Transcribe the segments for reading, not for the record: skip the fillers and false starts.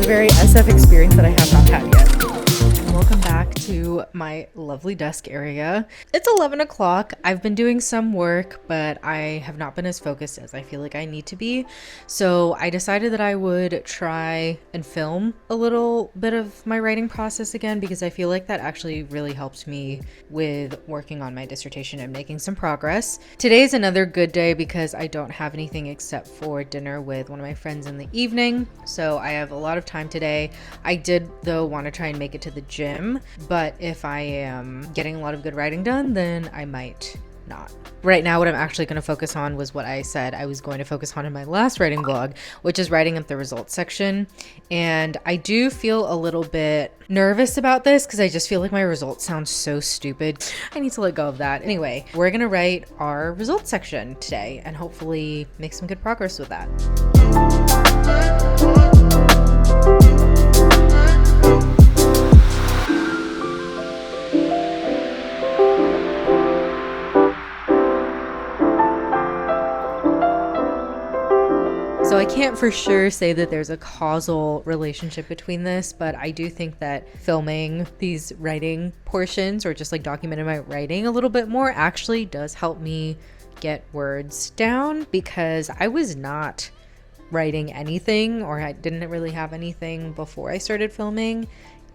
very SF experience that I have not had yet. Welcome back to my lovely desk area. It's 11 o'clock. I've been doing some work, but I have not been as focused as I feel like I need to be. So I decided that I would try and film a little bit of my writing process again, because I feel like that actually really helped me with working on my dissertation and making some progress. Today is another good day because I don't have anything except for dinner with one of my friends in the evening. So I have a lot of time today. I did, though, want to try and make it to the gym, but if I am getting a lot of good writing done, then I might not. Right now, what I'm actually going to focus on was what I said I was going to focus on in my last writing vlog, which is writing up the results section. And I do feel a little bit nervous about this because I just feel like my results sound so stupid. I need to let go of that. Anyway, we're going to write our results section today and hopefully make some good progress with that. So I can't for sure say that there's a causal relationship between this, but I do think that filming these writing portions or just like documenting my writing a little bit more actually does help me get words down, because I was not writing anything, or I didn't really have anything before I started filming.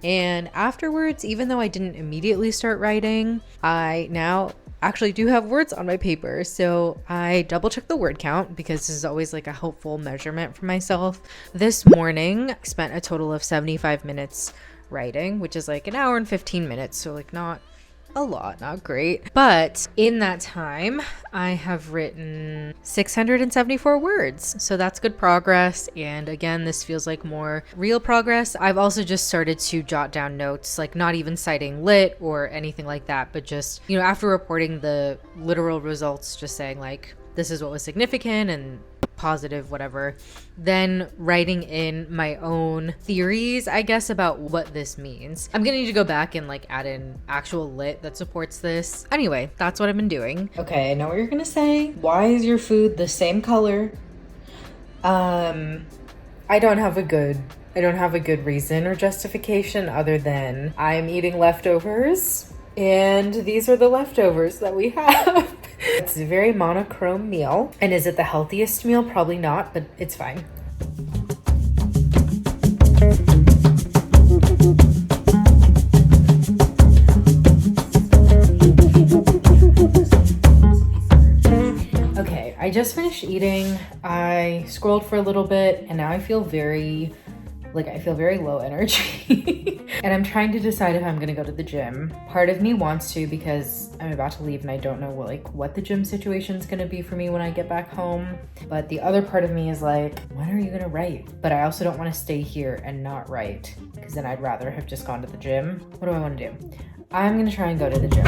And afterwards, even though I didn't immediately start writing, I now actually do have words on my paper. So I double checked the word count because this is always like a helpful measurement for myself. This morning, I spent a total of 75 minutes writing, which is like an hour and 15 minutes. So like not a lot, not great. But in that time, I have written 674 words. So that's good progress. And again, this feels like more real progress. I've also just started to jot down notes, like not even citing lit or anything like that, but just, you know, after reporting the literal results, just saying like, this is what was significant and positive, whatever, then writing in my own theories, I guess, about what this means. I'm gonna need to go back and like add in actual lit that supports this. Anyway, that's what I've been doing. Okay, I know what you're gonna say. Why is your food the same color? I don't have a good reason or justification other than I'm eating leftovers, and these are the leftovers that we have. It's a very monochrome meal. And is it the healthiest meal? Probably not, but it's fine. Okay, I just finished eating. I scrolled for a little bit and now I feel very low energy. And I'm trying to decide if I'm gonna go to the gym. Part of me wants to because I'm about to leave and I don't know what the gym situation is gonna be for me when I get back home. But the other part of me is like, when are you gonna write? But I also don't wanna stay here and not write, because then I'd rather have just gone to the gym. What do I wanna do? I'm gonna try and go to the gym.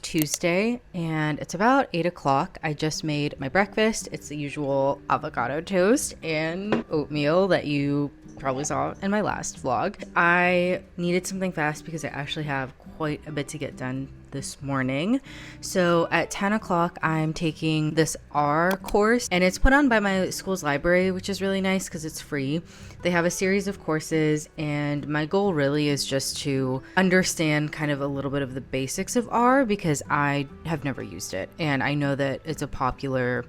Tuesday and it's about 8 o'clock. I just made my breakfast. It's the usual avocado toast and oatmeal that you probably saw in my last vlog. I needed something fast because I actually have quite a bit to get done this morning. So at 10 o'clock, I'm taking this R course and it's put on by my school's library, which is really nice because it's free. They have a series of courses and my goal really is just to understand kind of a little bit of the basics of R because I have never used it. And I know that it's a popular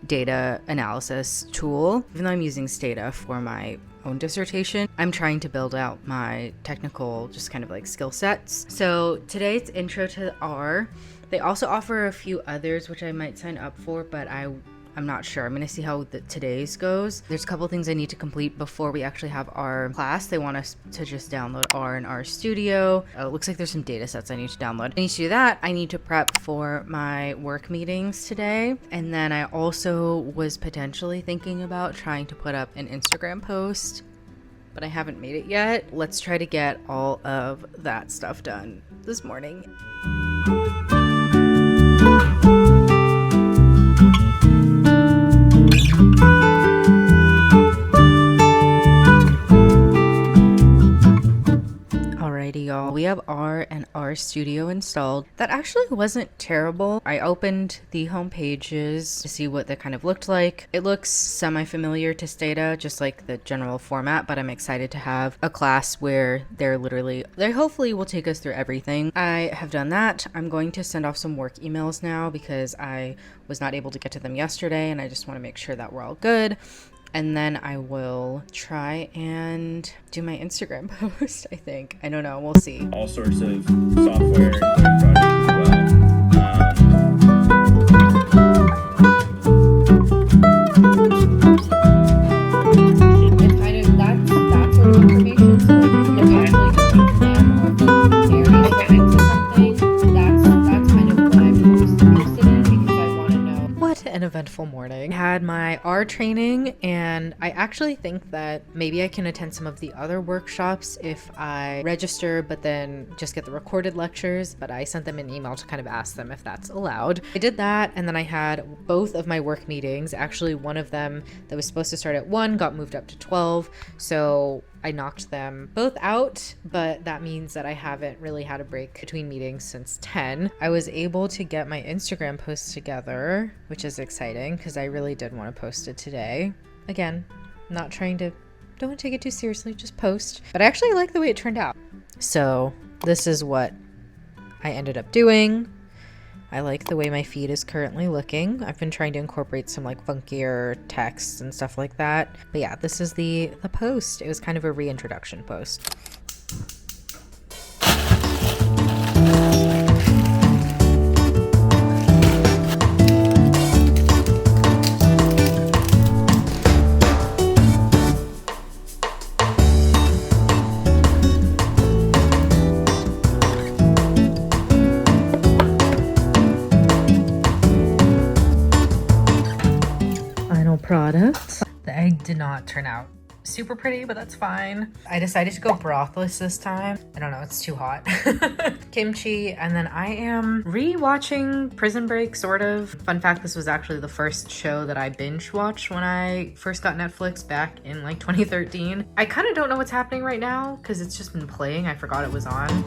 data analysis tool. Even though I'm using Stata for my own dissertation, I'm trying to build out my technical just kind of like skill sets. So today it's intro to R. They also offer a few others which I might sign up for, but I'm not sure. I'm gonna see how today's goes. There's a couple things I need to complete before we actually have our class. They want us to just download R and R Studio. It looks like there's some data sets I need to download. I need to do that. I need to prep for my work meetings today. And then I also was potentially thinking about trying to put up an Instagram post, but I haven't made it yet. Let's try to get all of that stuff done this morning. Alrighty, y'all, we have R and R Studio installed. That actually wasn't terrible. I opened the home pages to see what they kind of looked like. It looks semi-familiar to Stata, just like the general format, but I'm excited to have a class where they hopefully will take us through everything. I have done that. I'm going to send off some work emails now because I was not able to get to them yesterday, and I just want to make sure that we're all good. And then I will try and do my Instagram post, I think. I don't know. We'll see. All sorts of software and projects as well. It's kind of that sort of information. So if you actually plan on marrying into something, that's kind of what I'm most interested in because I want to know. What an eventful morning. I had my R training, and I actually think that maybe I can attend some of the other workshops if I register, but then just get the recorded lectures. But I sent them an email to kind of ask them if that's allowed. I did that, and then I had both of my work meetings. Actually, one of them that was supposed to start at 1 got moved up to 12. So I knocked them both out, but that means that I haven't really had a break between meetings since 10. I was able to get my Instagram post together, which is exciting because I really did want to post it today. Again, don't want to take it too seriously, just post. But I actually like the way it turned out. So this is what I ended up doing. I like the way my feed is currently looking. I've been trying to incorporate some like funkier text and stuff like that. But yeah, this is the post. It was kind of a reintroduction post. Product. The egg did not turn out super pretty, but that's fine. I decided to go brothless this time. I don't know, it's too hot. Kimchi, and then I am re-watching Prison Break, sort of. Fun fact, this was actually the first show that I binge watched when I first got Netflix back in like 2013. I kind of don't know what's happening right now because it's just been playing. I forgot it was on.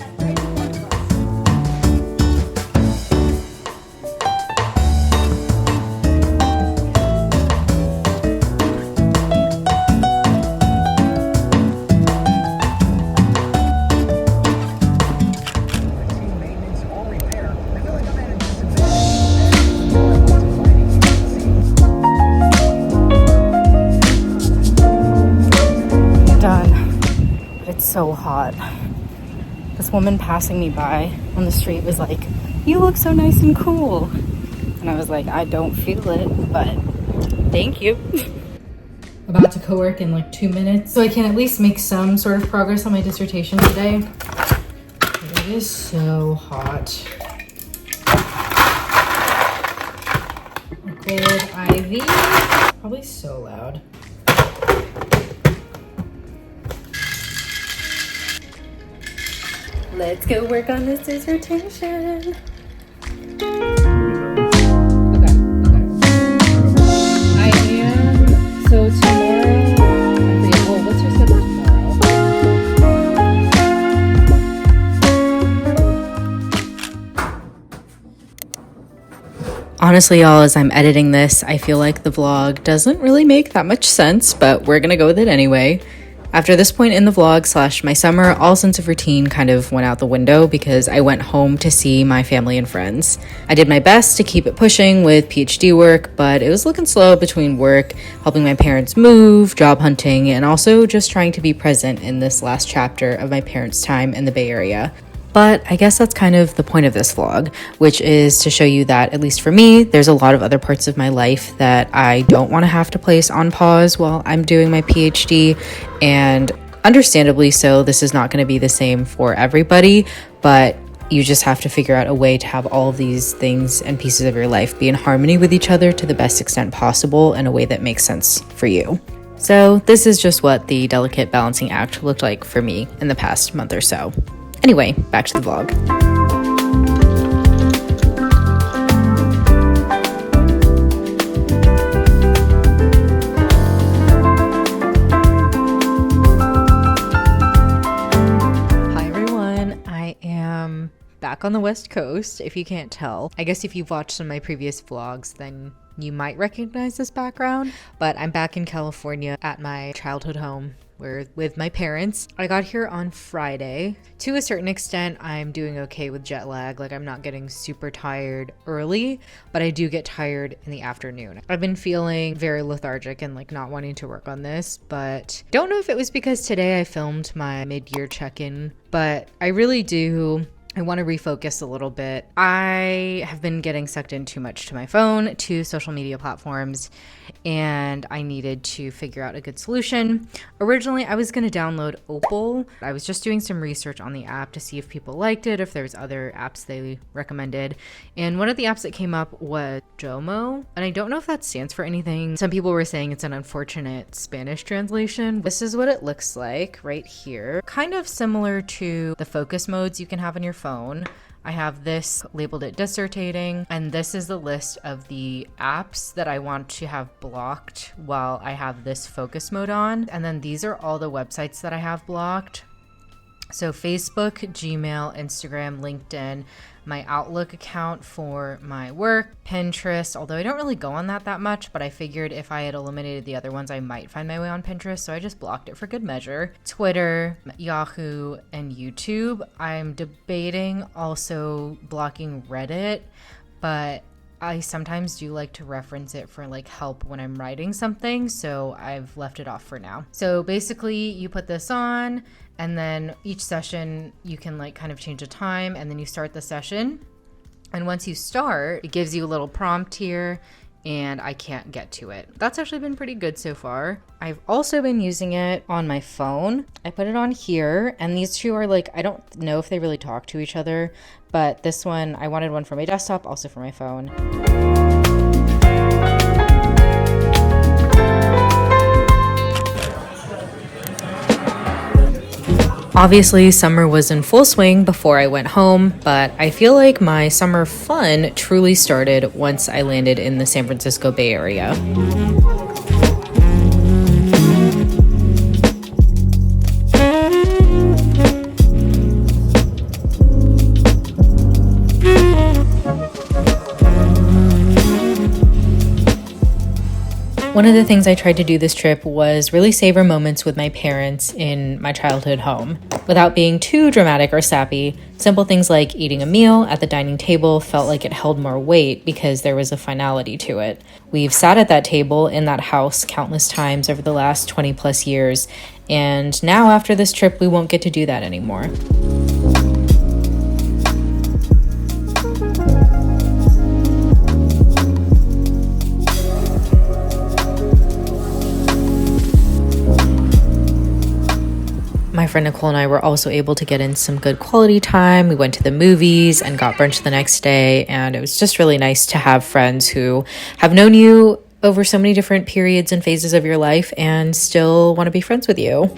So hot. This woman passing me by on the street was like, "You look so nice and cool." And I was like, I don't feel it, but thank you. About to co-work in like 2 minutes, so I can at least make some sort of progress on my dissertation today. It is so hot. Liquid IV. Probably so loud. Let's go work on this dissertation. Okay. I am, so tomorrow, well, what's your schedule tomorrow? Honestly, y'all, as I'm editing this, I feel like the vlog doesn't really make that much sense, but we're gonna go with it anyway. After this point in the vlog / my summer, all sense of routine kind of went out the window because I went home to see my family and friends. I did my best to keep it pushing with PhD work, but it was looking slow between work, helping my parents move, job hunting, and also just trying to be present in this last chapter of my parents' time in the Bay Area. But I guess that's kind of the point of this vlog, which is to show you that, at least for me, there's a lot of other parts of my life that I don't want to have to place on pause while I'm doing my PhD. And understandably so, this is not going to be the same for everybody, but you just have to figure out a way to have all of these things and pieces of your life be in harmony with each other to the best extent possible in a way that makes sense for you. So this is just what the delicate balancing act looked like for me in the past month or so. Anyway, back to the vlog. Hi everyone, I am back on the West Coast, if you can't tell. I guess if you've watched some of my previous vlogs, then you might recognize this background, but I'm back in California at my childhood home with my parents. I got here on Friday. To a certain extent, I'm doing okay with jet lag. Like, I'm not getting super tired early, but I do get tired in the afternoon. I've been feeling very lethargic and like not wanting to work on this, but don't know if it was because today I filmed my mid-year check-in, but I really do. I want to refocus a little bit. I have been getting sucked in too much to my phone, to social media platforms, and I needed to figure out a good solution. Originally, I was going to download Opal. I was just doing some research on the app to see if people liked it, if there was other apps they recommended. And one of the apps that came up was Jomo, and I don't know if that stands for anything. Some people were saying it's an unfortunate Spanish translation. This is what it looks like right here. Kind of similar to the focus modes you can have on your phone. I have this labeled it dissertating, and this is the list of the apps that I want to have blocked while I have this focus mode on. And then these are all the websites that I have blocked. So Facebook, Gmail, Instagram, LinkedIn, my Outlook account for my work, Pinterest, although I don't really go on that much, but I figured if I had eliminated the other ones, I might find my way on Pinterest, so I just blocked it for good measure. Twitter, Yahoo, and YouTube. I'm debating also blocking Reddit, but I sometimes do like to reference it for like help when I'm writing something, so I've left it off for now. So basically you put this on, and then each session you can like kind of change the time, and then you start the session. And once you start, it gives you a little prompt here, and I can't get to it. That's actually been pretty good so far. I've also been using it on my phone. I put it on here, and these two are like, I don't know if they really talk to each other, but this one, I wanted one for my desktop, also for my phone. Obviously, summer was in full swing before I went home, but I feel like my summer fun truly started once I landed in the San Francisco Bay Area. One of the things I tried to do this trip was really savor moments with my parents in my childhood home. Without being too dramatic or sappy, simple things like eating a meal at the dining table felt like it held more weight because there was a finality to it. We've sat at that table in that house countless times over the last 20 plus years, and now after this trip, we won't get to do that anymore. My friend Nicole and I were also able to get in some good quality time. We went to the movies and got brunch the next day, and it was just really nice to have friends who have known you over so many different periods and phases of your life and still want to be friends with you.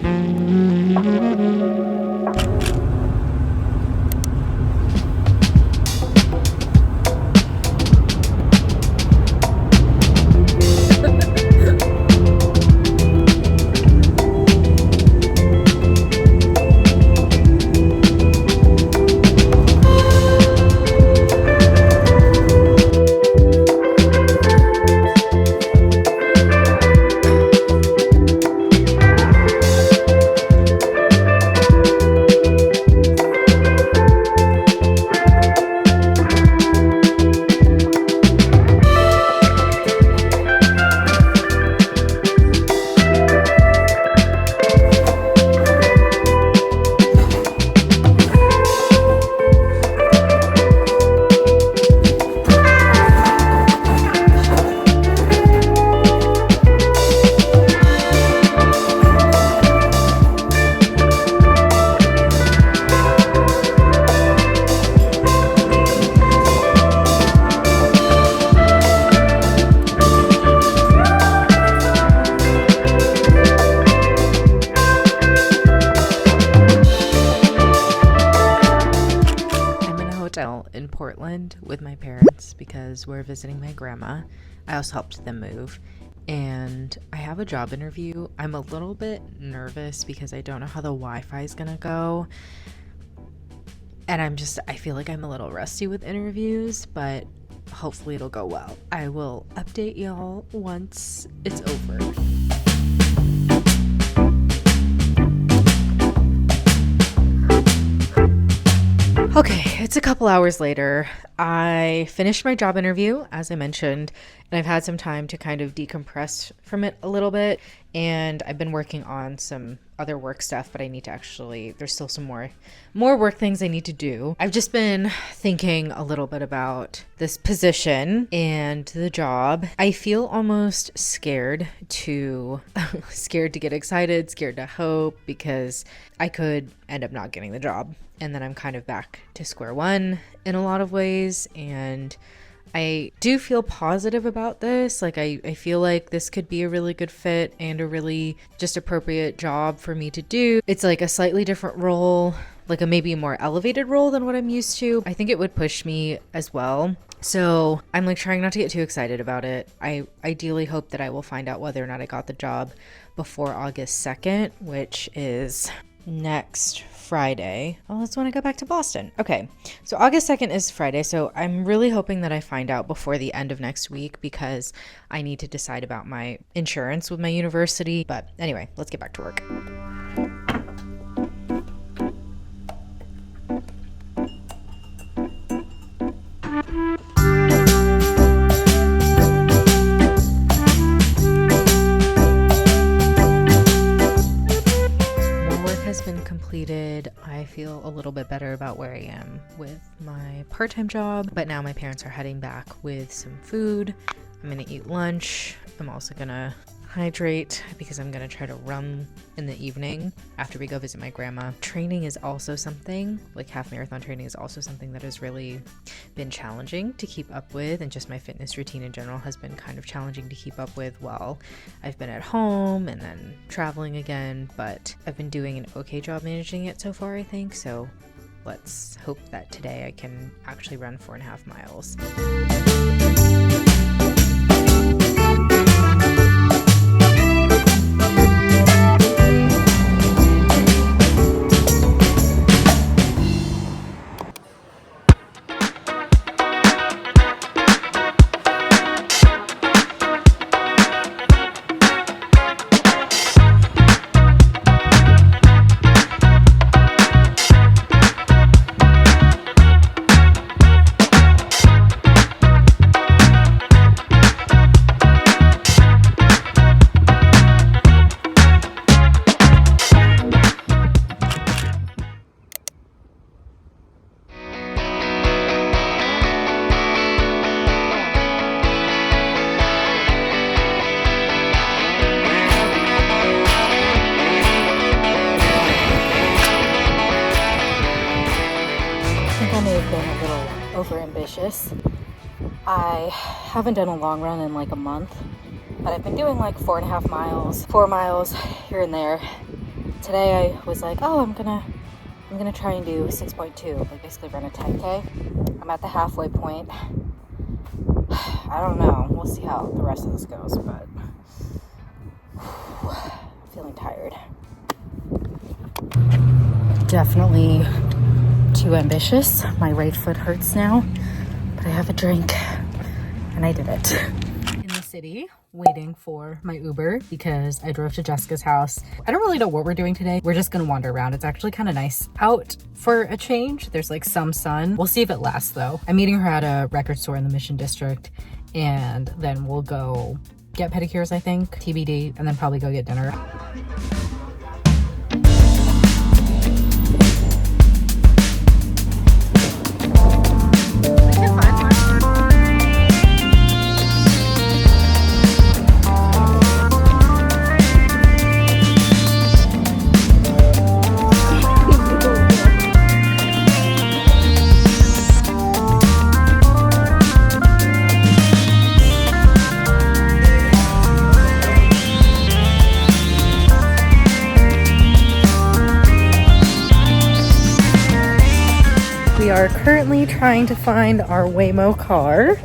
Portland with my parents because we're visiting my grandma. I also helped them move. And I have a job interview. I'm a little bit nervous because I don't know how the Wi-Fi is gonna go. And I feel like I'm a little rusty with interviews, but hopefully it'll go well. I will update y'all once it's over. Okay, it's a couple hours later. I finished my job interview, as I mentioned, and I've had some time to kind of decompress from it a little bit. And I've been working on some other work stuff, but I need to there's still some more work things I need to do. I've just been thinking a little bit about this position and the job. I feel almost scared to get excited, scared to hope, because I could end up not getting the job. And then I'm kind of back to square one in a lot of ways. And I do feel positive about this. Like I feel like this could be a really good fit and a really just appropriate job for me to do. It's like a slightly different role, like maybe a more elevated role than what I'm used to. I think it would push me as well. So I'm like trying not to get too excited about it. I ideally hope that I will find out whether or not I got the job before August 2nd, which is next Friday. Oh, that's when I go back to Boston. Okay, so August 2nd is Friday, so I'm really hoping that I find out before the end of next week because I need to decide about my insurance with my university. But anyway, let's get back to work. Been completed. I feel a little bit better about where I am with my part-time job, but now my parents are heading back with some food. I'm gonna eat lunch. I'm also gonna hydrate because I'm gonna try to run in the evening after we go visit my grandma. Training is also something, like half marathon training is also something that has really been challenging to keep up with, and just my fitness routine in general has been kind of challenging to keep up with while I've been at home and then traveling again, but I've been doing an okay job managing it so far, I think. So let's hope that today I can actually run 4.5 miles. Overambitious. I haven't done a long run in like a month, but I've been doing like 4.5 miles, 4 miles here and there. Today I was like, oh, I'm gonna try and do 6.2, like basically run a 10K. I'm at the halfway point. I don't know. We'll see how the rest of this goes, but feeling tired. Definitely too ambitious. My right foot hurts now, but I have a drink and I did it. In the city, waiting for my Uber because I drove to Jessica's house. I don't really know what we're doing today. We're just gonna wander around. It's actually kind of nice out for a change. There's like some sun. We'll see if it lasts though. I'm meeting her at a record store in the Mission District, and then we'll go get pedicures, I think, TBD, and then probably go get dinner. are currently trying to find our Waymo car.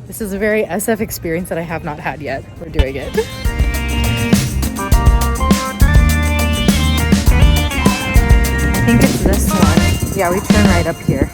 This is a very SF experience that I have not had yet. We're doing it. I think it's this one. Yeah, we turn right up here.